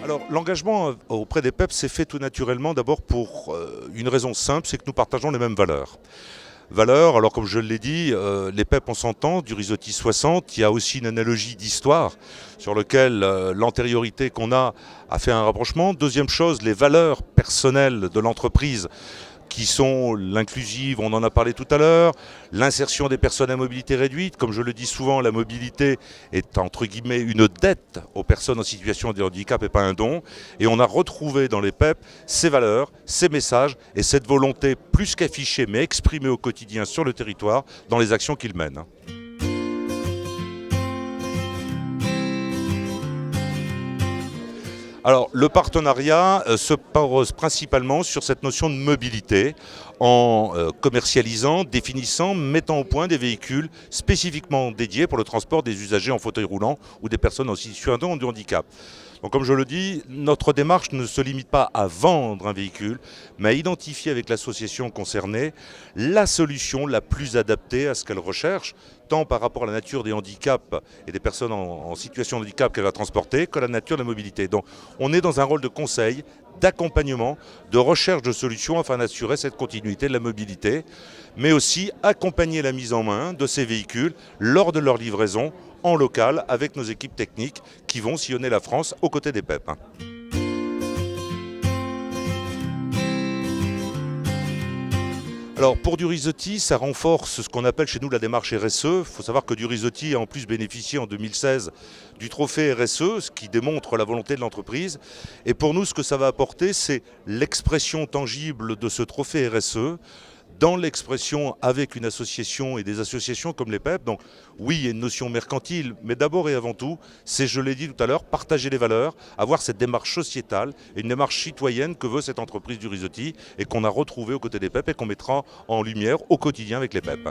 Alors l'engagement auprès des PEP s'est fait tout naturellement d'abord pour une raison simple, c'est que nous partageons les mêmes valeurs. Valeurs, alors comme je l'ai dit, les PEP on s'entend, du Risotti 60, il y a aussi une analogie d'histoire sur laquelle l'antériorité qu'on a fait un rapprochement. Deuxième chose, les valeurs personnelles de l'entreprise qui sont l'inclusive, on en a parlé tout à l'heure, l'insertion des personnes à mobilité réduite. Comme je le dis souvent, la mobilité est entre guillemets une dette aux personnes en situation de handicap et pas un don. Et on a retrouvé dans les PEP ces valeurs, ces messages et cette volonté plus qu'affichée mais exprimée au quotidien sur le territoire dans les actions qu'ils mènent. Alors, le partenariat se pose principalement sur cette notion de mobilité en commercialisant, définissant, mettant au point des véhicules spécifiquement dédiés pour le transport des usagers en fauteuil roulant ou des personnes en situation de handicap. Donc, comme je le dis, notre démarche ne se limite pas à vendre un véhicule, mais à identifier avec l'association concernée la solution la plus adaptée à ce qu'elle recherche, tant par rapport à la nature des handicaps et des personnes en situation de handicap qu'elle va transporter, que la nature de la mobilité. Donc on est dans un rôle de conseil, d'accompagnement, de recherche de solutions afin d'assurer cette continuité de la mobilité, mais aussi accompagner la mise en main de ces véhicules lors de leur livraison en local avec nos équipes techniques qui vont sillonner la France aux côtés des PEP. Alors pour du Risotti, ça renforce ce qu'on appelle chez nous la démarche RSE. Il faut savoir que du Risotti a en plus bénéficié en 2016 du trophée RSE, ce qui démontre la volonté de l'entreprise. Et pour nous, ce que ça va apporter, c'est l'expression tangible de ce trophée RSE dans l'expression avec une association et des associations comme les PEP. Donc oui, il y a une notion mercantile, mais d'abord et avant tout, c'est, je l'ai dit tout à l'heure, partager les valeurs, avoir cette démarche sociétale et une démarche citoyenne que veut cette entreprise du Risotti et qu'on a retrouvée aux côtés des PEP et qu'on mettra en lumière au quotidien avec les PEP.